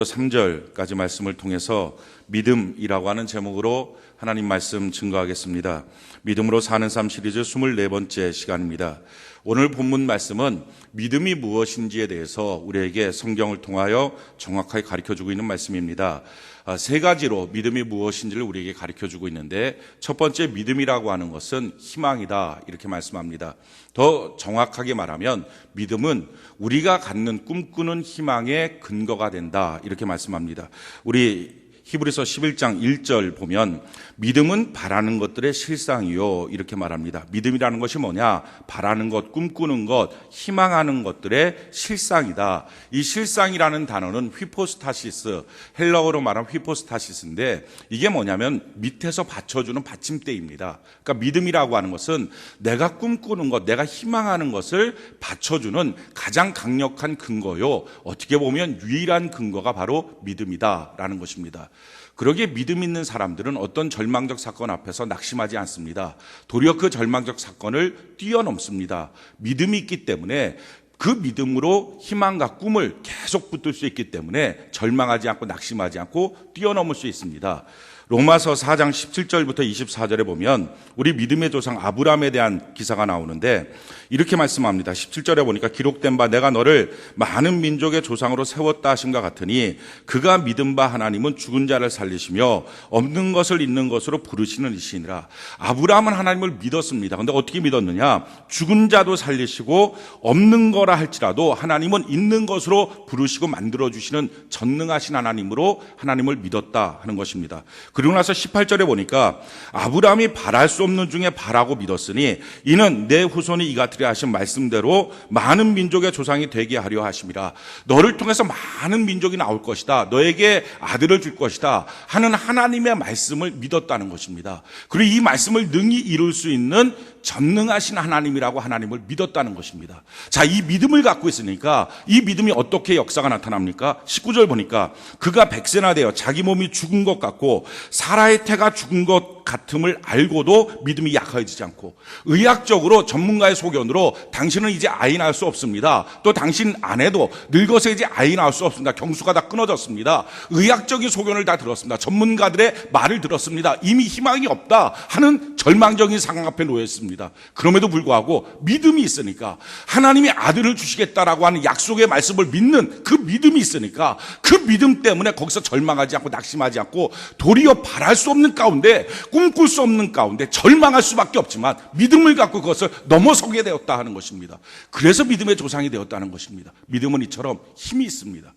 3절까지 말씀을 통해서 믿음이라고 하는 제목으로 하나님 말씀 증거하겠습니다. 믿음으로 사는 삶 시리즈 24번째 시간입니다. 오늘 본문 말씀은 믿음이 무엇인지에 대해서 우리에게 성경을 통하여 정확하게 가르쳐주고 있는 말씀입니다. 세 가지로 믿음이 무엇인지를 우리에게 가르쳐주고 있는데, 첫 번째 믿음이라고 하는 것은 희망이다, 이렇게 말씀합니다. 더 정확하게 말하면 믿음은 우리가 갖는 꿈꾸는 희망의 근거가 된다, 이렇게 말씀합니다. 우리 히브리서 11장 1절 보면 믿음은 바라는 것들의 실상이요, 이렇게 말합니다. 믿음이라는 것이 뭐냐? 바라는 것, 꿈꾸는 것, 희망하는 것들의 실상이다. 이 실상이라는 단어는 휘포스타시스, 헬라어로 말하면 휘포스타시스인데, 이게 뭐냐면 밑에서 받쳐주는 받침대입니다. 그러니까 믿음이라고 하는 것은 내가 꿈꾸는 것, 내가 희망하는 것을 받쳐주는 가장 강력한 근거요, 어떻게 보면 유일한 근거가 바로 믿음이다라는 것입니다. 그러기에 믿음 있는 사람들은 어떤 절망적 사건 앞에서 낙심하지 않습니다. 도리어 그 절망적 사건을 뛰어넘습니다. 믿음이 있기 때문에, 그 믿음으로 희망과 꿈을 계속 붙들 수 있기 때문에 절망하지 않고 낙심하지 않고 뛰어넘을 수 있습니다. 로마서 4장 17절부터 24절에 보면 우리 믿음의 조상 아브라함에 대한 기사가 나오는데, 이렇게 말씀합니다. 17절에 보니까 기록된 바 내가 너를 많은 민족의 조상으로 세웠다 하심과 같으니 그가 믿은 바 하나님은 죽은 자를 살리시며 없는 것을 있는 것으로 부르시는 이시니라. 아브라함은 하나님을 믿었습니다. 그런데 어떻게 믿었느냐? 죽은 자도 살리시고 없는 거라 할지라도 하나님은 있는 것으로 부르시고 만들어주시는 전능하신 하나님으로 하나님을 믿었다 하는 것입니다. 그리고 나서 18절에 보니까 아브라함이 바랄 수 없는 중에 바라고 믿었으니 이는 내 후손이 이같으리 하신 말씀대로 많은 민족의 조상이 되게 하려 하심이라. 너를 통해서 많은 민족이 나올 것이다, 너에게 아들을 줄 것이다 하는 하나님의 말씀을 믿었다는 것입니다. 그리고 이 말씀을 능히 이룰 수 있는 전능하신 하나님이라고 하나님을 믿었다는 것입니다. 자, 이 믿음을 갖고 있으니까 이 믿음이 어떻게 역사가 나타납니까? 19절 보니까 그가 백세나 되어 자기 몸이 죽은 것 같고 사라의 태가 죽은 것 같음을 알고도 믿음이 약해지지 않고, 의학적으로 전문가의 소견으로 당신은 이제 아이 낳을 수 없습니다, 또 당신 아내도 늙어서 이제 아이 낳을 수 없습니다, 경수가 다 끊어졌습니다, 의학적인 소견을 다 들었습니다, 전문가들의 말을 들었습니다, 이미 희망이 없다 하는 절망적인 상황 앞에 놓여 있습니다. 그럼에도 불구하고 믿음이 있으니까, 하나님이 아들을 주시겠다라고 하는 약속의 말씀을 믿는 그 믿음이 있으니까, 그 믿음 때문에 거기서 절망하지 않고 낙심하지 않고 도리어 바랄 수 없는 가운데, 꿈꿀 수 없는 가운데 절망할 수밖에 없지만 믿음을 갖고 그것을 넘어서게 되었다 하는 것입니다. 그래서 믿음의 조상이 되었다는 것입니다. 믿음은 이처럼 힘이 있습니다.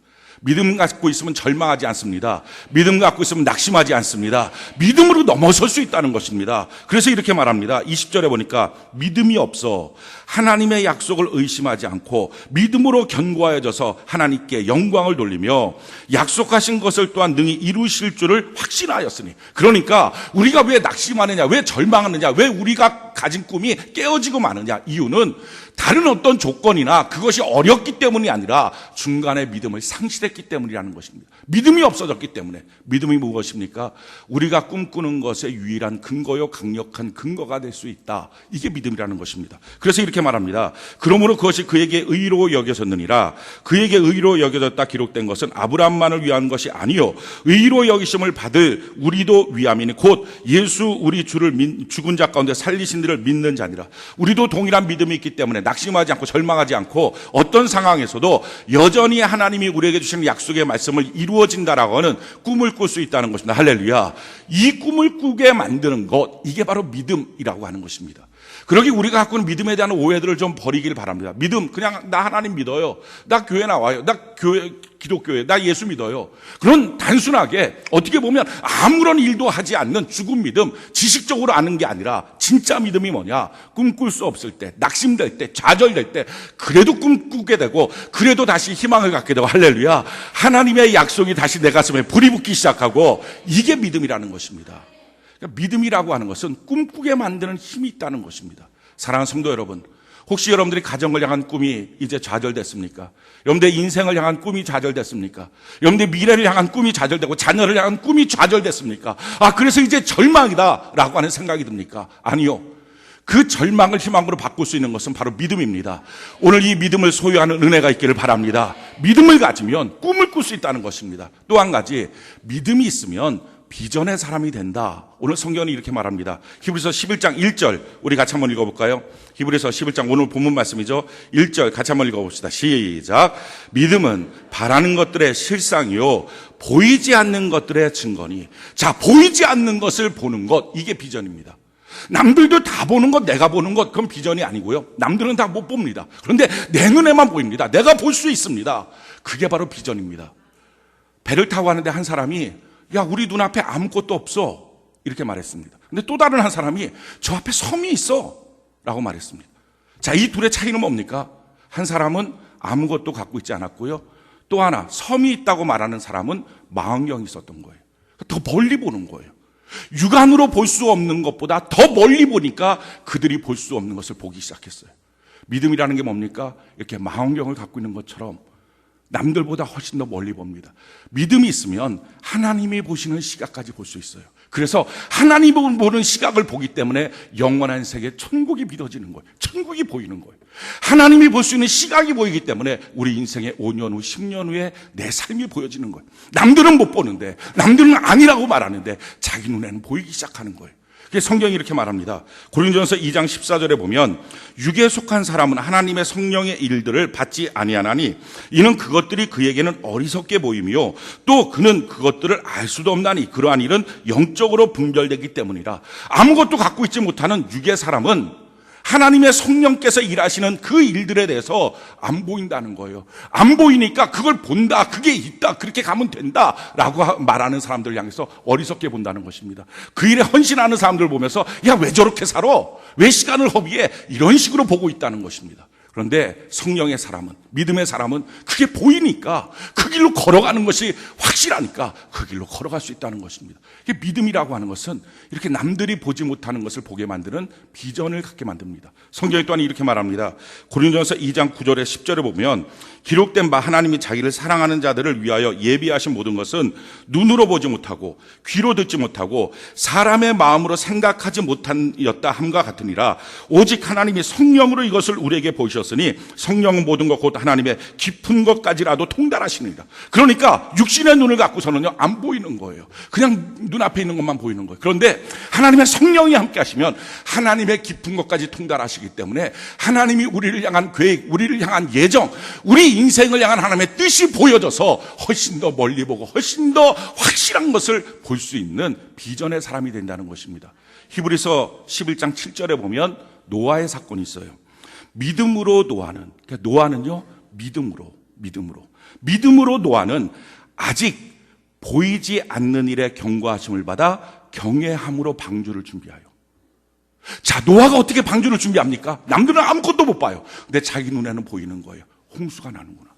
믿음 갖고 있으면 절망하지 않습니다. 믿음 갖고 있으면 낙심하지 않습니다. 믿음으로 넘어설 수 있다는 것입니다. 그래서 이렇게 말합니다. 20절에 보니까 믿음이 없어 하나님의 약속을 의심하지 않고 믿음으로 견고하여져서 하나님께 영광을 돌리며 약속하신 것을 또한 능히 이루실 줄을 확신하였으니. 그러니까 우리가 왜 낙심하느냐, 왜 절망하느냐, 왜 우리가 가진 꿈이 깨어지고 마느냐, 이유는 다른 어떤 조건이나 그것이 어렵기 때문이 아니라 중간에 믿음을 상실했기 때문이라는 것입니다. 믿음이 없어졌기 때문에. 믿음이 무엇입니까? 우리가 꿈꾸는 것의 유일한 근거요, 강력한 근거가 될 수 있다. 이게 믿음이라는 것입니다. 그래서 이렇게 말합니다. 그러므로 그것이 그에게 의로 여겨졌느니라. 그에게 의로 여겨졌다 기록된 것은 아브라함만을 위한 것이 아니요 의로 여기심을 받을 우리도 위함이니 곧 예수 우리 주를 죽은 자 가운데 살리신 이를 믿는 자니라. 우리도 동일한 믿음이 있기 때문에 낙심하지 않고 절망하지 않고 어떤 상황에서도 여전히 하나님이 우리에게 주시는 약속의 말씀을 이루어진다라고 하는 꿈을 꿀 수 있다는 것입니다. 할렐루야. 이 꿈을 꾸게 만드는 것, 이게 바로 믿음이라고 하는 것입니다. 그러기 우리가 갖고 있는 믿음에 대한 오해들을 좀 버리길 바랍니다. 믿음, 그냥 나 하나님 믿어요, 나 교회 나와요, 나 기독교에 나 예수 믿어요, 그런 단순하게 어떻게 보면 아무런 일도 하지 않는 죽은 믿음, 지식적으로 아는 게 아니라 진짜 믿음이 뭐냐? 꿈꿀 수 없을 때, 낙심될 때, 좌절될 때 그래도 꿈꾸게 되고 그래도 다시 희망을 갖게 되고, 할렐루야, 하나님의 약속이 다시 내 가슴에 불이 붙기 시작하고, 이게 믿음이라는 것입니다. 그러니까 믿음이라고 하는 것은 꿈꾸게 만드는 힘이 있다는 것입니다. 사랑하는 성도 여러분, 혹시 여러분들이 가정을 향한 꿈이 이제 좌절됐습니까? 여러분들의 인생을 향한 꿈이 좌절됐습니까? 여러분들의 미래를 향한 꿈이 좌절되고 자녀를 향한 꿈이 좌절됐습니까? 그래서 이제 절망이다 라고 하는 생각이 듭니까? 아니요. 그 절망을 희망으로 바꿀 수 있는 것은 바로 믿음입니다. 오늘 이 믿음을 소유하는 은혜가 있기를 바랍니다. 믿음을 가지면 꿈을 꿀 수 있다는 것입니다. 또 한 가지, 믿음이 있으면 비전의 사람이 된다. 오늘 성경이 이렇게 말합니다. 히브리서 11장 1절 우리 같이 한번 읽어볼까요? 히브리서 11장 오늘 본문 말씀이죠. 1절 같이 한번 읽어봅시다. 시작. 믿음은 바라는 것들의 실상이요 보이지 않는 것들의 증거니. 자, 보이지 않는 것을 보는 것, 이게 비전입니다. 남들도 다 보는 것, 내가 보는 것, 그건 비전이 아니고요. 남들은 다 못 봅니다. 그런데 내 눈에만 보입니다. 내가 볼 수 있습니다. 그게 바로 비전입니다. 배를 타고 가는데 한 사람이 야, 우리 눈앞에 아무것도 없어, 이렇게 말했습니다. 근데 또 다른 한 사람이 저 앞에 섬이 있어 라고 말했습니다. 자, 이 둘의 차이는 뭡니까? 한 사람은 아무것도 갖고 있지 않았고요, 또 하나 섬이 있다고 말하는 사람은 망원경이 있었던 거예요. 더 멀리 보는 거예요. 육안으로 볼 수 없는 것보다 더 멀리 보니까 그들이 볼 수 없는 것을 보기 시작했어요. 믿음이라는 게 뭡니까? 이렇게 망원경을 갖고 있는 것처럼 남들보다 훨씬 더 멀리 봅니다. 믿음이 있으면 하나님이 보시는 시각까지 볼 수 있어요. 그래서 하나님이 보는 시각을 보기 때문에 영원한 세계 천국이 믿어지는 거예요. 천국이 보이는 거예요. 하나님이 볼 수 있는 시각이 보이기 때문에 우리 인생의 5년 후, 10년 후에 내 삶이 보여지는 거예요. 남들은 못 보는데, 남들은 아니라고 말하는데 자기 눈에는 보이기 시작하는 거예요. 성경이 이렇게 말합니다. 고린도전서 2장 14절에 보면 육에 속한 사람은 하나님의 성령의 일들을 받지 아니하나니 이는 그것들이 그에게는 어리석게 보이며 또 그는 그것들을 알 수도 없나니 그러한 일은 영적으로 분별되기 때문이라. 아무것도 갖고 있지 못하는 육의 사람은 하나님의 성령께서 일하시는 그 일들에 대해서 안 보인다는 거예요. 안 보이니까 그걸 본다, 그게 있다, 그렇게 가면 된다 라고 말하는 사람들 향해서 어리석게 본다는 것입니다. 그 일에 헌신하는 사람들 보면서 야, 왜 저렇게 살아? 왜 시간을 허비해? 이런 식으로 보고 있다는 것입니다. 그런데 성령의 사람은, 믿음의 사람은 그게 보이니까, 그 길로 걸어가는 것이 확실하니까 그 길로 걸어갈 수 있다는 것입니다. 이게 믿음이라고 하는 것은 이렇게 남들이 보지 못하는 것을 보게 만드는 비전을 갖게 만듭니다. 성경이 또한 이렇게 말합니다. 고린도전서 2장 9절에 10절에 보면 기록된 바 하나님이 자기를 사랑하는 자들을 위하여 예비하신 모든 것은 눈으로 보지 못하고 귀로 듣지 못하고 사람의 마음으로 생각하지 못하였다 함과 같으니라. 오직 하나님이 성령으로 이것을 우리에게 보이셨으니 성령은 모든 것 곧 하나님의 깊은 것까지라도 통달하시느니라. 그러니까 육신의 눈을 갖고서는요 안 보이는 거예요. 그냥 눈앞에 있는 것만 보이는 거예요. 그런데 하나님의 성령이 함께 하시면 하나님의 깊은 것까지 통달하시기 때문에 하나님이 우리를 향한 계획, 우리를 향한 예정, 우리 인생을 향한 하나님의 뜻이 보여져서 훨씬 더 멀리 보고 훨씬 더 확실한 것을 볼 수 있는 비전의 사람이 된다는 것입니다. 히브리서 11장 7절에 보면 노아의 사건이 있어요. 믿음으로 노아는, 그러니까 노아는요 믿음으로 노아는 아직 보이지 않는 일에 경고하심을 받아 경외함으로 방주를 준비하여. 자, 노아가 어떻게 방주를 준비합니까? 남들은 아무것도 못 봐요. 근데 자기 눈에는 보이는 거예요. 홍수가 나는구나.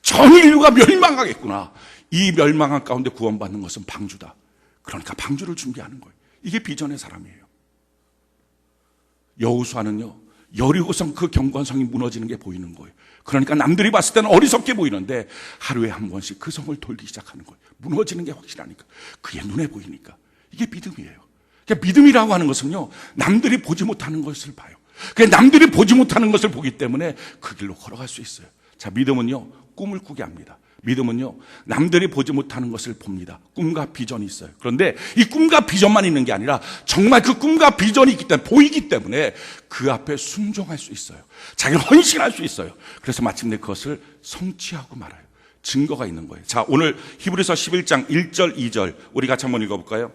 전 인류가 멸망하겠구나. 이 멸망한 가운데 구원받는 것은 방주다. 그러니까 방주를 준비하는 거예요. 이게 비전의 사람이에요. 여호수아는요 여리고성 그 경관성이 무너지는 게 보이는 거예요. 그러니까 남들이 봤을 때는 어리석게 보이는데 하루에 한 번씩 그 성을 돌기 시작하는 거예요. 무너지는 게 확실하니까, 그게 눈에 보이니까. 이게 믿음이에요. 그러니까 믿음이라고 하는 것은요 남들이 보지 못하는 것을 봐요. 그러니까 남들이 보지 못하는 것을 보기 때문에 그 길로 걸어갈 수 있어요. 자, 믿음은요 꿈을 꾸게 합니다. 믿음은요 남들이 보지 못하는 것을 봅니다. 꿈과 비전이 있어요. 그런데 이 꿈과 비전만 있는 게 아니라 정말 그 꿈과 비전이 있기 때문에, 보이기 때문에 그 앞에 순종할 수 있어요. 자기를 헌신할 수 있어요. 그래서 마침내 그것을 성취하고 말아요. 증거가 있는 거예요. 자, 오늘 히브리서 11장 1절 2절 우리 같이 한번 읽어볼까요?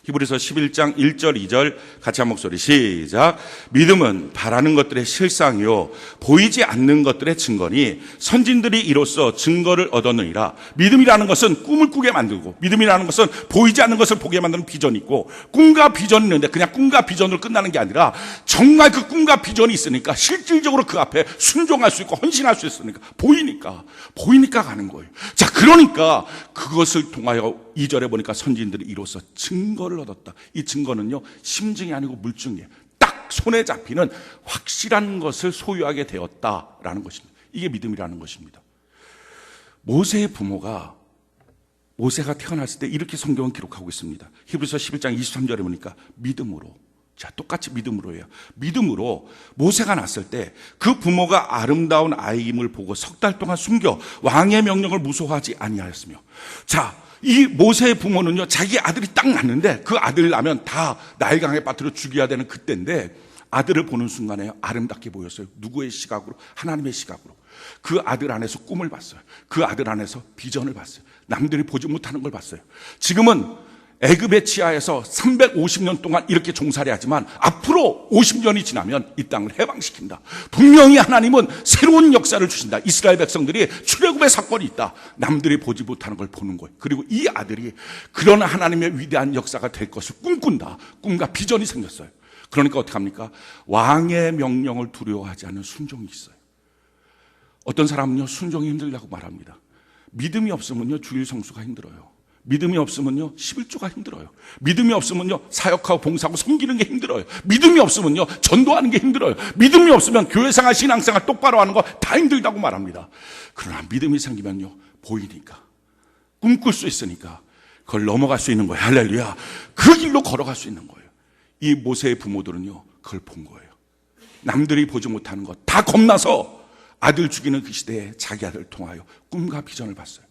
히브리서 11장 1절 2절 같이 한 목소리 시작. 믿음은 바라는 것들의 실상이요 보이지 않는 것들의 증거니 선진들이 이로써 증거를 얻었느니라. 믿음이라는 것은 꿈을 꾸게 만들고, 믿음이라는 것은 보이지 않는 것을 보게 만드는 비전이 있고, 꿈과 비전이 있는데 그냥 꿈과 비전으로 끝나는 게 아니라 정말 그 꿈과 비전이 있으니까 실질적으로 그 앞에 순종할 수 있고 헌신할 수 있으니까 보이니까 가는 거예요. 자, 그러니까 그것을 통하여 2절에 보니까 선진들이 이로써 증거를 얻었다. 이 증거는요 심증이 아니고 물증이에요. 딱 손에 잡히는 확실한 것을 소유하게 되었다라는 것입니다. 이게 믿음이라는 것입니다. 모세의 부모가, 모세가 태어났을 때 이렇게 성경은 기록하고 있습니다. 히브리서 11장 23절에 보니까 믿음으로 자, 똑같이 믿음으로 해요. 믿음으로 모세가 낳았을 때 그 부모가 아름다운 아이임을 보고 석 달 동안 숨겨 왕의 명령을 무소화하지 아니하였으며, 자, 이 모세의 부모는요, 자기 아들이 딱 낳는데 그 아들 낳으면 다 나일강에 빠뜨려 죽여야 되는 그때인데, 아들을 보는 순간에 아름답게 보였어요. 누구의 시각으로? 하나님의 시각으로. 그 아들 안에서 꿈을 봤어요. 그 아들 안에서 비전을 봤어요. 남들이 보지 못하는 걸 봤어요. 지금은 애굽의 치하에서 350년 동안 이렇게 종살이 하지만 앞으로 50년이 지나면 이 땅을 해방시킨다. 분명히 하나님은 새로운 역사를 주신다. 이스라엘 백성들이 출애굽의 사건이 있다. 남들이 보지 못하는 걸 보는 거예요. 그리고 이 아들이 그런 하나님의 위대한 역사가 될 것을 꿈꾼다. 꿈과 비전이 생겼어요. 그러니까 어떻게 합니까? 왕의 명령을 두려워하지 않는 순종이 있어요. 어떤 사람은요, 순종이 힘들다고 말합니다. 믿음이 없으면요, 주일 성수가 힘들어요. 믿음이 없으면요, 11조가 힘들어요. 믿음이 없으면요, 사역하고 봉사하고 섬기는 게 힘들어요. 믿음이 없으면요, 전도하는 게 힘들어요. 믿음이 없으면 교회생활, 신앙생활 똑바로 하는 거 다 힘들다고 말합니다. 그러나 믿음이 생기면요, 보이니까, 꿈꿀 수 있으니까 그걸 넘어갈 수 있는 거예요. 할렐루야. 그 길로 걸어갈 수 있는 거예요. 이 모세의 부모들은요, 그걸 본 거예요. 남들이 보지 못하는 것 다 겁나서 아들 죽이는 그 시대에 자기 아들을 통하여 꿈과 비전을 봤어요.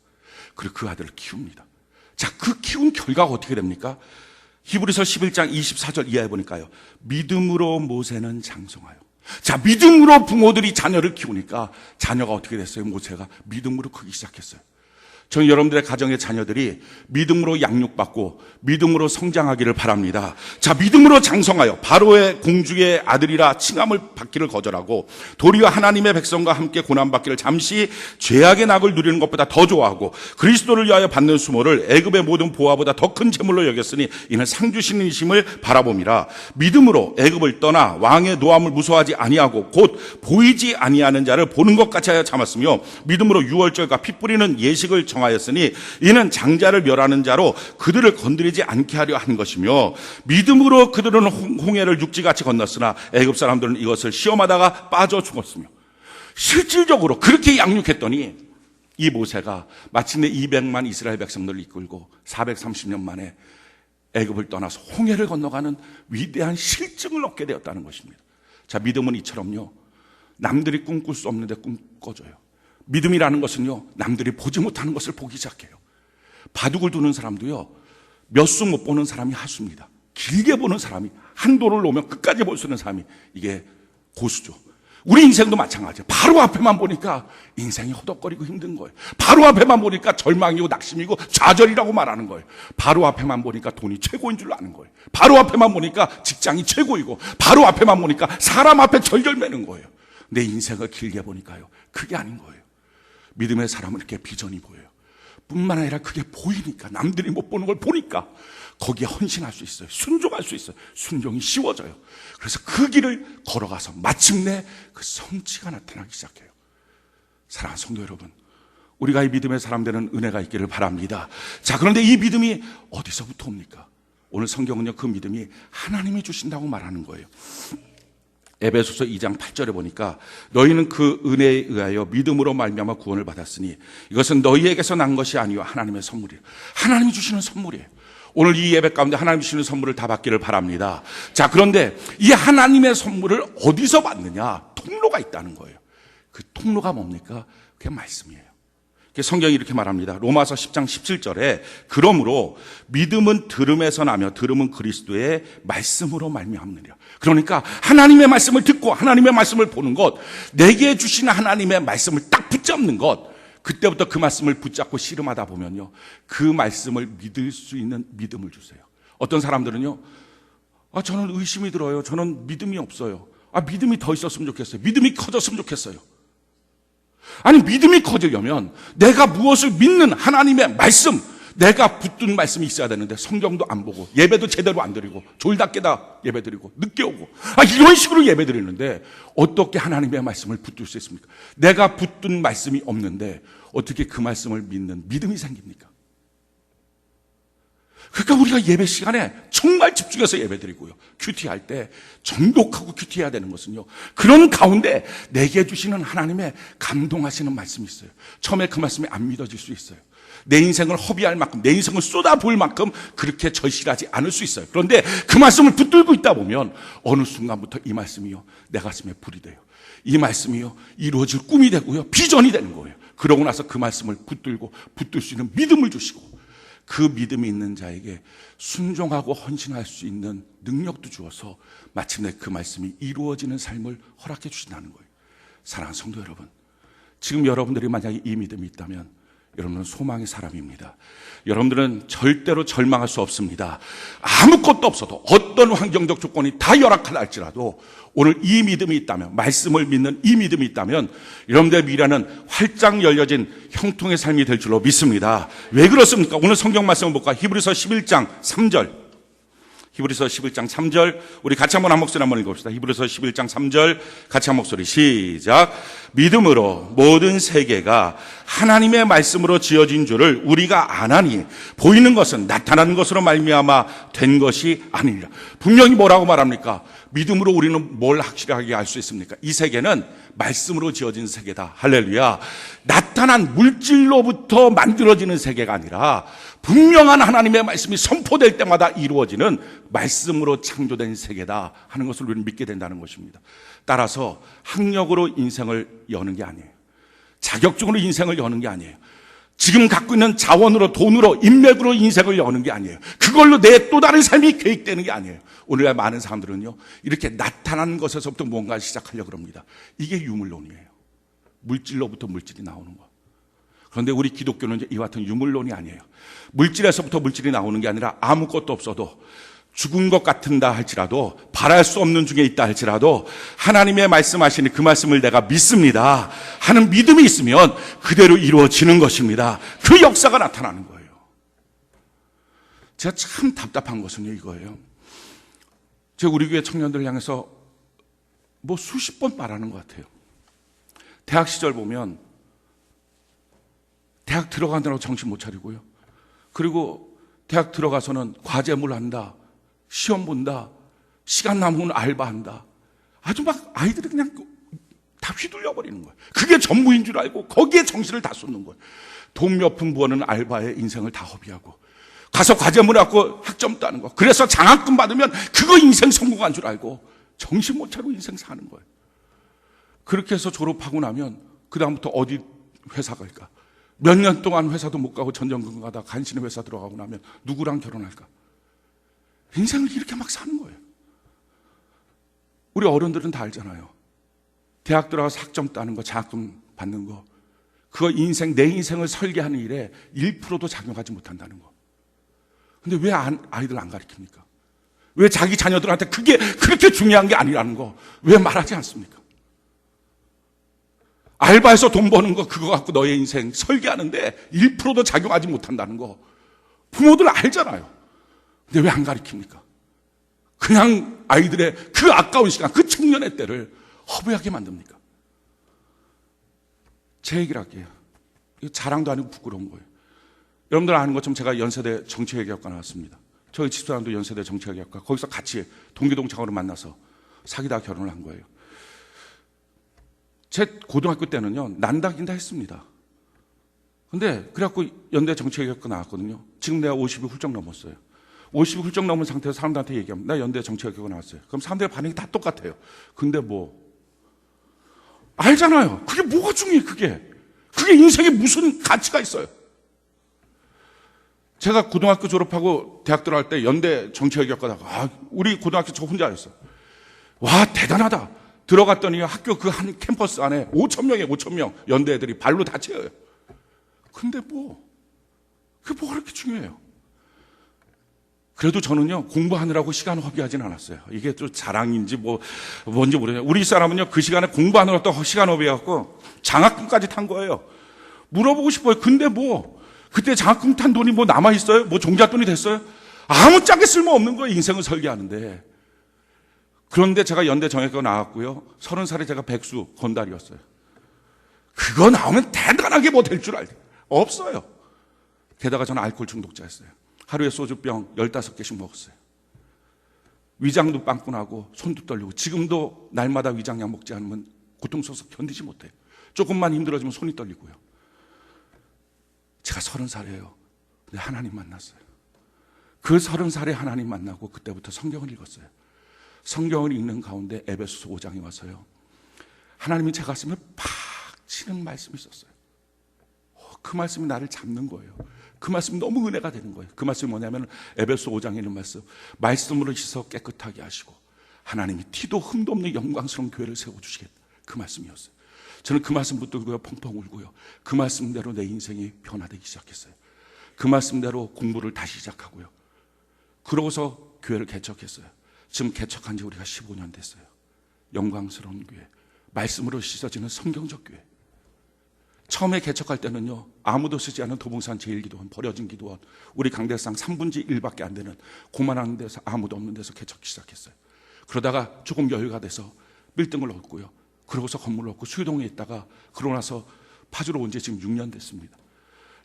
그리고 그 아들을 키웁니다. 자, 그 키운 결과가 어떻게 됩니까? 히브리서 11장 24절 이하에 보니까요, 믿음으로 모세는 장성하여. 자, 믿음으로 부모들이 자녀를 키우니까 자녀가 어떻게 됐어요? 모세가 믿음으로 크기 시작했어요. 저는 여러분들의 가정의 자녀들이 믿음으로 양육받고 믿음으로 성장하기를 바랍니다. 자, 믿음으로 장성하여 바로의 공주의 아들이라 칭함을 받기를 거절하고 도리어 하나님의 백성과 함께 고난받기를 잠시 죄악의 낙을 누리는 것보다 더 좋아하고 그리스도를 위하여 받는 수모를 애굽의 모든 보화보다 더 큰 재물로 여겼으니 이는 상 주시는 이심을 바라봄이라. 믿음으로 애굽을 떠나 왕의 노함을 무서워하지 아니하고 곧 보이지 아니하는 자를 보는 것 같이 하여 참았으며 믿음으로 유월절과 피 뿌리는 예식을 하였으니 이는 장자를 멸하는 자로 그들을 건드리지 않게 하려 한 것이며 믿음으로 그들은 홍해를 육지같이 건넜으나 애굽 사람들은 이것을 시험하다가 빠져 죽었으며. 실질적으로 그렇게 양육했더니 이 모세가 마침내 200만 이스라엘 백성들을 이끌고 430년 만에 애굽을 떠나서 홍해를 건너가는 위대한 실증을 얻게 되었다는 것입니다. 자, 믿음은 이처럼요, 남들이 꿈꿀 수 없는데 꿈꿔줘요. 믿음이라는 것은요, 남들이 보지 못하는 것을 보기 시작해요. 바둑을 두는 사람도요, 몇 수 못 보는 사람이 하수입니다. 길게 보는 사람이, 한 돌을 놓으면 끝까지 볼 수 있는 사람이 이게 고수죠. 우리 인생도 마찬가지예요. 바로 앞에만 보니까 인생이 허덕거리고 힘든 거예요. 바로 앞에만 보니까 절망이고 낙심이고 좌절이라고 말하는 거예요. 바로 앞에만 보니까 돈이 최고인 줄 아는 거예요. 바로 앞에만 보니까 직장이 최고이고 바로 앞에만 보니까 사람 앞에 절절매는 거예요. 내 인생을 길게 보니까요, 그게 아닌 거예요. 믿음의 사람은 이렇게 비전이 보여요. 뿐만 아니라 그게 보이니까, 남들이 못 보는 걸 보니까 거기에 헌신할 수 있어요. 순종할 수 있어요. 순종이 쉬워져요. 그래서 그 길을 걸어가서 마침내 그 성취가 나타나기 시작해요. 사랑하는 성도 여러분, 우리가 이 믿음의 사람 되는 은혜가 있기를 바랍니다. 자, 그런데 이 믿음이 어디서부터 옵니까? 오늘 성경은요, 그 믿음이 하나님이 주신다고 말하는 거예요. 에베소서 2장 8절에 보니까 너희는 그 은혜에 의하여 믿음으로 말미암아 구원을 받았으니 이것은 너희에게서 난 것이 아니요 하나님의 선물이에요. 하나님이 주시는 선물이에요. 오늘 이 예배 가운데 하나님이 주시는 선물을 다 받기를 바랍니다. 자, 그런데 이 하나님의 선물을 어디서 받느냐? 통로가 있다는 거예요. 그 통로가 뭡니까? 그게 말씀이에요. 성경이 이렇게 말합니다. 로마서 10장 17절에 그러므로 믿음은 들음에서 나며 들음은 그리스도의 말씀으로 말미암느니라. 그러니까 하나님의 말씀을 듣고 하나님의 말씀을 보는 것, 내게 주신 하나님의 말씀을 딱 붙잡는 것, 그때부터 그 말씀을 붙잡고 씨름하다 보면요, 그 말씀을 믿을 수 있는 믿음을 주세요. 어떤 사람들은요, 저는 의심이 들어요. 저는 믿음이 없어요. 믿음이 더 있었으면 좋겠어요. 믿음이 커졌으면 좋겠어요. 아니, 믿음이 커지려면 내가 무엇을 믿는 하나님의 말씀, 내가 붙든 말씀이 있어야 되는데 성경도 안 보고 예배도 제대로 안 드리고 졸다 깨다 예배 드리고 늦게 오고 이런 식으로 예배 드리는데 어떻게 하나님의 말씀을 붙들 수 있습니까? 내가 붙든 말씀이 없는데 어떻게 그 말씀을 믿는 믿음이 생깁니까? 그러니까 우리가 예배 시간에 정말 집중해서 예배 드리고요, 큐티할 때 정독하고 큐티해야 되는 것은요, 그런 가운데 내게 주시는 하나님의 감동하시는 말씀이 있어요. 처음에 그 말씀이 안 믿어질 수 있어요. 내 인생을 허비할 만큼, 내 인생을 쏟아부을 만큼 그렇게 절실하지 않을 수 있어요. 그런데 그 말씀을 붙들고 있다 보면 어느 순간부터 이 말씀이요, 내 가슴에 불이 돼요. 이 말씀이요, 이루어질 꿈이 되고요, 비전이 되는 거예요. 그러고 나서 그 말씀을 붙들 수 있는 믿음을 주시고, 그 믿음이 있는 자에게 순종하고 헌신할 수 있는 능력도 주어서 마침내 그 말씀이 이루어지는 삶을 허락해 주신다는 거예요. 사랑하는 성도 여러분, 지금 여러분들이 만약에 이 믿음이 있다면 여러분은 소망의 사람입니다. 여러분들은 절대로 절망할 수 없습니다. 아무것도 없어도, 어떤 환경적 조건이 다 열악하다 할지라도 오늘 이 믿음이 있다면, 말씀을 믿는 이 믿음이 있다면 여러분들의 미래는 활짝 열려진 형통의 삶이 될 줄로 믿습니다. 왜 그렇습니까? 오늘 성경 말씀을 볼까? 히브리서 11장 3절. 히브리서 11장 3절, 우리 같이 한번 한 목소리 한번 읽어봅시다. 히브리서 11장 3절 같이 한 목소리 시작. 믿음으로 모든 세계가 하나님의 말씀으로 지어진 줄을 우리가 아나니 보이는 것은 나타나는 것으로 말미암아 된 것이 아니니라. 분명히 뭐라고 말합니까? 믿음으로 우리는 뭘 확실하게 알 수 있습니까? 이 세계는 말씀으로 지어진 세계다. 할렐루야. 나타난 물질로부터 만들어지는 세계가 아니라 분명한 하나님의 말씀이 선포될 때마다 이루어지는 말씀으로 창조된 세계다 하는 것을 우리는 믿게 된다는 것입니다. 따라서 학력으로 인생을 여는 게 아니에요. 자격증으로 인생을 여는 게 아니에요. 지금 갖고 있는 자원으로, 돈으로, 인맥으로 인생을 여는 게 아니에요. 그걸로 내 또 다른 삶이 계획되는 게 아니에요. 오늘날 많은 사람들은요, 이렇게 나타난 것에서부터 뭔가를 시작하려고 합니다. 이게 유물론이에요. 물질로부터 물질이 나오는 거. 그런데 우리 기독교는 이와 같은 유물론이 아니에요. 물질에서부터 물질이 나오는 게 아니라 아무것도 없어도, 죽은 것 같은다 할지라도, 바랄 수 없는 중에 있다 할지라도 하나님의 말씀하시니 그 말씀을 내가 믿습니다 하는 믿음이 있으면 그대로 이루어지는 것입니다. 그 역사가 나타나는 거예요. 제가 참 답답한 것은요, 이거예요. 제가 우리 교회 청년들 향해서 뭐 수십 번 말하는 것 같아요. 대학 시절 보면 대학 들어가느라고 정신 못 차리고요. 그리고 대학 들어가서는 과제물 한다, 시험 본다, 시간 남으면 알바한다. 아주 막 아이들이 그냥 다 휘둘려 버리는 거예요. 그게 전부인 줄 알고 거기에 정신을 다 쏟는 거예요. 돈 몇 푼 버는 알바에 인생을 다 허비하고, 가서 과제물 갖고 학점 따는 거, 그래서 장학금 받으면 그거 인생 성공한 줄 알고 정신 못 차리고 인생 사는 거예요. 그렇게 해서 졸업하고 나면 그 다음부터 어디 회사 갈까? 몇 년 동안 회사도 못 가고 전전긍긍 하다 간신히 회사 들어가고 나면 누구랑 결혼할까? 인생을 이렇게 막 사는 거예요. 우리 어른들은 다 알잖아요. 대학 들어가서 학점 따는 거, 장학금 받는 거, 그거 인생, 내 인생을 설계하는 일에 1%도 작용하지 못한다는 거. 근데 왜 아이들 안 가르칩니까? 왜 자기 자녀들한테 그게 그렇게 중요한 게 아니라는 거 왜 말하지 않습니까? 알바해서 돈 버는 거, 그거 갖고 너의 인생 설계하는데 1%도 작용하지 못한다는 거 부모들 알잖아요. 근데 왜 안 가르칩니까? 그냥 아이들의 그 아까운 시간, 그 청년의 때를 허비하게 만듭니까? 제 얘기를 할게요. 이거 자랑도 아니고 부끄러운 거예요. 여러분들 아는 것처럼 제가 연세대 정치외교학과 나왔습니다. 저희 집사람도 연세대 정치외교학과, 거기서 같이 동기동창으로 만나서 사귀다가 결혼을 한 거예요. 제 고등학교 때는요, 난다긴다 했습니다. 근데 그래갖고 연대 정치외교학과 나왔거든요. 지금 내가 50이 훌쩍 넘었어요. 50이 훌쩍 넘은 상태에서 사람들한테 얘기하면 나 연대 정치외교학과 나왔어요. 그럼 사람들의 반응이 다 똑같아요. 근데 뭐 알잖아요. 그게 뭐가 중요해. 그게 인생에 무슨 가치가 있어요. 제가 고등학교 졸업하고 대학 들어갈 때 연대 정치외교학과다가 우리 고등학교 저 혼자였어요. 와, 대단하다. 들어갔더니 학교 그 한 캠퍼스 안에 5,000명 연대 애들이 발로 다 채워요. 근데 그게 뭐가 그렇게 중요해요? 그래도 저는요, 공부하느라고 시간 허비하진 않았어요. 이게 또 자랑인지 뭔지 모르겠어요. 우리 사람은요, 그 시간에 공부하느라고 또 시간 허비해갖고 장학금까지 탄 거예요. 물어보고 싶어요. 근데 그때 장학금 탄 돈이 남아있어요? 종잣돈이 됐어요? 아무짝에 쓸모없는 거예요. 인생을 설계하는데. 그런데 제가 연대 정예과 나왔고요. 30살에 제가 백수 건달이었어요. 그거 나오면 대단하게 될 줄 알죠. 없어요. 게다가 저는 알코올 중독자였어요. 하루에 소주병 15개씩 먹었어요. 위장도 빵꾸 나고 손도 떨리고, 지금도 날마다 위장약 먹지 않으면 고통스러워서 견디지 못해요. 조금만 힘들어지면 손이 떨리고요. 제가 30살이에요. 근데 하나님 만났어요. 그 30살에 하나님 만나고 그때부터 성경을 읽었어요. 성경을 읽는 가운데 에베소서 5장에 와서요, 하나님이 제 가슴에 팍 치는 말씀이 있었어요. 그 말씀이 나를 잡는 거예요. 그 말씀이 너무 은혜가 되는 거예요. 그 말씀이 뭐냐면 에베소 5장에 있는 말씀으로 씻어 깨끗하게 하시고 하나님이 티도 흠도 없는 영광스러운 교회를 세워주시겠다. 그 말씀이었어요. 저는 그 말씀 붙들고요 펑펑 울고요, 그 말씀대로 내 인생이 변화되기 시작했어요. 그 말씀대로 공부를 다시 시작하고요, 그러고서 교회를 개척했어요. 지금 개척한 지 우리가 15년 됐어요. 영광스러운 교회, 말씀으로 씻어지는 성경적 교회. 처음에 개척할 때는요, 아무도 쓰지 않은 도봉산 제1기도원, 버려진 기도원, 우리 강대상 3분의 1밖에 안 되는 고만한 데서, 아무도 없는 데서 개척 시작했어요. 그러다가 조금 여유가 돼서 빌딩을 얻고요, 그러고서 건물을 얻고 수유동에 있다가, 그러고 나서 파주로 온 지 지금 6년 됐습니다.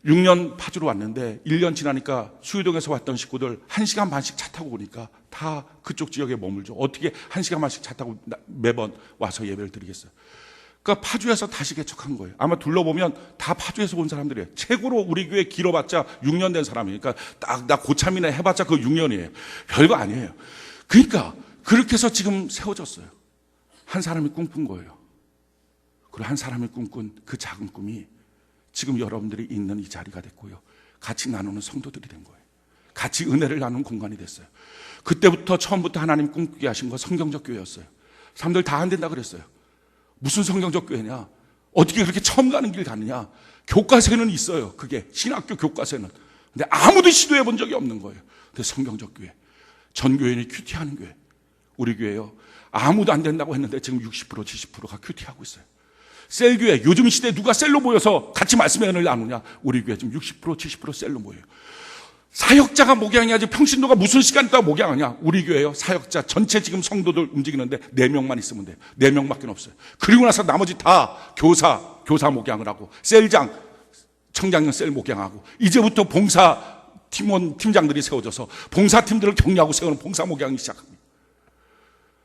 6년 파주로 왔는데 1년 지나니까 수유동에서 왔던 식구들 1시간 반씩 차 타고 오니까 다 그쪽 지역에 머물죠. 어떻게 1시간 반씩 차 타고 매번 와서 예배를 드리겠어요. 그러니까 파주에서 다시 개척한 거예요. 아마 둘러보면 다 파주에서 온 사람들이에요. 최고로 우리 교회 길어봤자 6년 된 사람이에요. 그러니까 딱 나 고참이나 해봤자 그 6년이에요. 별거 아니에요. 그러니까 그렇게 해서 지금 세워졌어요. 한 사람이 꿈꾼 거예요. 그리고 한 사람이 꿈꾼 그 작은 꿈이 지금 여러분들이 있는 이 자리가 됐고요, 같이 나누는 성도들이 된 거예요. 같이 은혜를 나누는 공간이 됐어요. 그때부터 처음부터 하나님 꿈꾸게 하신 거 성경적 교회였어요. 사람들 다 안 된다 그랬어요. 무슨 성경적 교회냐, 어떻게 그렇게 처음 가는 길 가느냐. 교과서에는 있어요. 그게 신학교 교과서에는. 근데 아무도 시도해 본 적이 없는 거예요. 근데 성경적 교회, 전 교인이 큐티하는 교회. 우리 교회요, 아무도 안 된다고 했는데 지금 60% 70%가 큐티하고 있어요. 셀교회, 요즘 시대에 누가 셀로 모여서 같이 말씀의 은혜를 나누냐. 우리 교회 지금 60% 70% 셀로 모여요. 사역자가 목양해야지 평신도가 무슨 시간 있다고 목양하냐. 우리 교회요, 사역자 전체 지금 성도들 움직이는데 4명만 있으면 돼요. 4명밖에 없어요. 그리고 나서 나머지 다 교사 목양을 하고, 셀장, 청장년 셀 목양하고, 이제부터 봉사 팀장들이 세워져서 봉사팀들을 격려하고 세우는 봉사 목양이 시작합니다.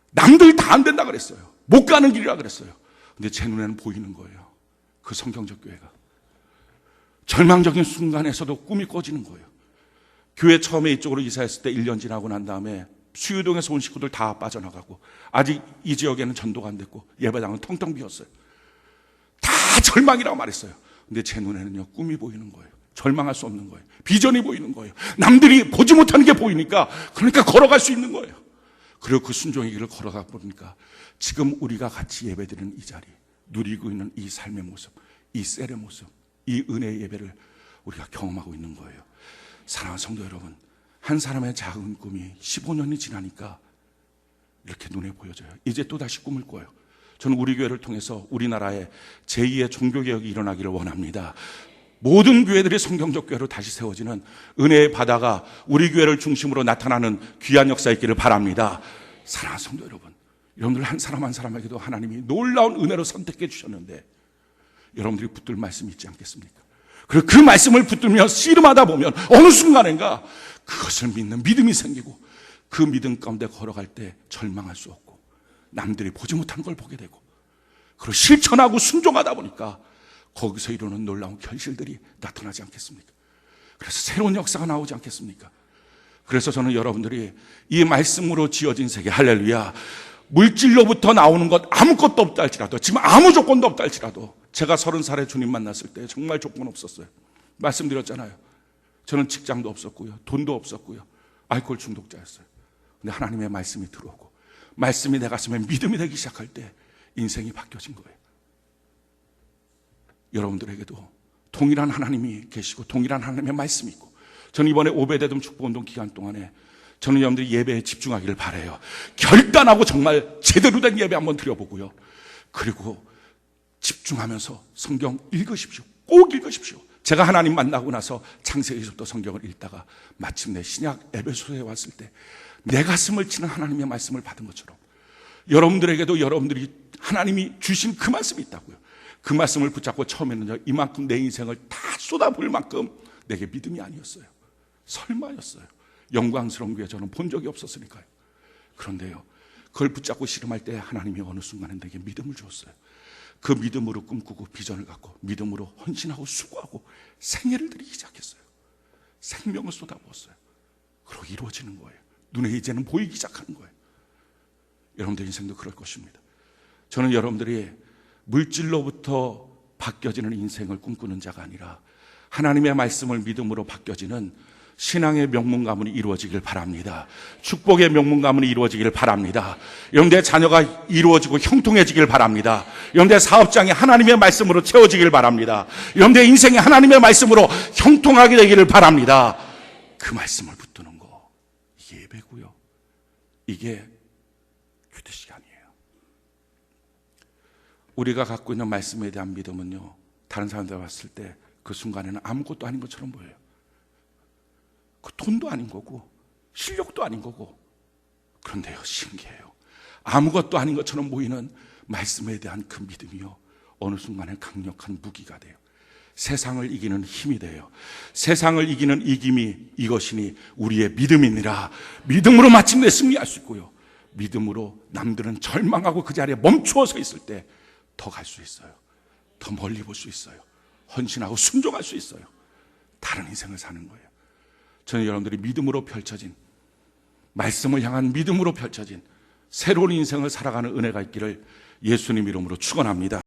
남들 다 안 된다 그랬어요. 못 가는 길이라 그랬어요. 근데 제 눈에는 보이는 거예요. 그 성경적 교회가. 절망적인 순간에서도 꿈이 꺼지는 거예요. 교회 처음에 이쪽으로 이사했을 때 1년 지나고 난 다음에 수유동에서 온 식구들 다 빠져나가고, 아직 이 지역에는 전도가 안 됐고 예배당은 텅텅 비었어요. 다 절망이라고 말했어요. 근데 제 눈에는요, 꿈이 보이는 거예요. 절망할 수 없는 거예요. 비전이 보이는 거예요. 남들이 보지 못하는 게 보이니까, 그러니까 걸어갈 수 있는 거예요. 그리고 그 순종의 길을 걸어가 보니까 지금 우리가 같이 예배드리는 이 자리, 누리고 있는 이 삶의 모습, 이 셀의 모습, 이 은혜의 예배를 우리가 경험하고 있는 거예요. 사랑하는 성도 여러분, 한 사람의 작은 꿈이 15년이 지나니까 이렇게 눈에 보여져요. 이제 또다시 꿈을 꿔요. 저는 우리 교회를 통해서 우리나라에 제2의 종교개혁이 일어나기를 원합니다. 모든 교회들이 성경적 교회로 다시 세워지는 은혜의 바다가 우리 교회를 중심으로 나타나는 귀한 역사 있기를 바랍니다. 사랑하는 성도 여러분, 여러분들 한 사람 한 사람에게도 하나님이 놀라운 은혜로 선택해 주셨는데 여러분들이 붙들 말씀이 있지 않겠습니까? 그리고 그 말씀을 붙들며 씨름하다 보면 어느 순간인가 그것을 믿는 믿음이 생기고, 그 믿음 가운데 걸어갈 때 절망할 수 없고 남들이 보지 못하는 걸 보게 되고, 그리고 실천하고 순종하다 보니까 거기서 이루는 놀라운 결실들이 나타나지 않겠습니까? 그래서 새로운 역사가 나오지 않겠습니까? 그래서 저는 여러분들이 이 말씀으로 지어진 세계, 할렐루야, 물질로부터 나오는 것 아무것도 없다 할지라도, 지금 아무 조건도 없다 할지라도, 제가 30살에 주님 만났을 때 정말 조건 없었어요. 말씀드렸잖아요. 저는 직장도 없었고요, 돈도 없었고요, 알코올 중독자였어요. 근데 하나님의 말씀이 들어오고 말씀이 내 가슴에 믿음이 되기 시작할 때 인생이 바뀌어진 거예요. 여러분들에게도 동일한 하나님이 계시고 동일한 하나님의 말씀이 있고, 저는 이번에 오베데돔 축복운동 기간 동안에 저는 여러분들이 예배에 집중하기를 바라요. 결단하고 정말 제대로 된 예배 한번 드려보고요, 그리고 집중하면서 성경 읽으십시오. 꼭 읽으십시오. 제가 하나님 만나고 나서 창세기부터 성경을 읽다가 마침내 신약 에베소서에 왔을 때 내 가슴을 치는 하나님의 말씀을 받은 것처럼 여러분들에게도 여러분들이 하나님이 주신 그 말씀이 있다고요. 그 말씀을 붙잡고 처음에는요, 이만큼 내 인생을 다 쏟아부을 만큼 내게 믿음이 아니었어요. 설마였어요. 영광스러운 교회 저는 본 적이 없었으니까요. 그런데요, 그걸 붙잡고 씨름할 때 하나님이 어느 순간에 내게 믿음을 주었어요. 그 믿음으로 꿈꾸고 비전을 갖고 믿음으로 헌신하고 수고하고 생애를 드리기 시작했어요. 생명을 쏟아부었어요. 그리고 이루어지는 거예요. 눈에 이제는 보이기 시작하는 거예요. 여러분들 인생도 그럴 것입니다. 저는 여러분들이 물질로부터 바뀌어지는 인생을 꿈꾸는 자가 아니라 하나님의 말씀을 믿음으로 바뀌어지는 신앙의 명문 가문이 이루어지길 바랍니다. 축복의 명문 가문이 이루어지길 바랍니다. 여러분들의 자녀가 이루어지고 형통해지길 바랍니다. 여러분들의 사업장이 하나님의 말씀으로 채워지길 바랍니다. 여러분들의 인생이 하나님의 말씀으로 형통하게 되기를 바랍니다. 그 말씀을 붙드는 거, 이게 예배고요. 이게 기도 시간이에요. 우리가 갖고 있는 말씀에 대한 믿음은요, 다른 사람들 봤을 때 그 순간에는 아무것도 아닌 것처럼 보여요. 그 돈도 아닌 거고 실력도 아닌 거고, 그런데요, 신기해요. 아무것도 아닌 것처럼 보이는 말씀에 대한 그 믿음이요, 어느 순간에 강력한 무기가 돼요. 세상을 이기는 힘이 돼요. 세상을 이기는 이김이 이것이니 우리의 믿음이니라. 믿음으로 마침내 승리할 수 있고요, 믿음으로 남들은 절망하고 그 자리에 멈추어 서 있을 때 더 갈 수 있어요. 더 멀리 볼 수 있어요. 헌신하고 순종할 수 있어요. 다른 인생을 사는 거예요. 저는 여러분들이 믿음으로 펼쳐진, 말씀을 향한 믿음으로 펼쳐진 새로운 인생을 살아가는 은혜가 있기를 예수님 이름으로 축원합니다.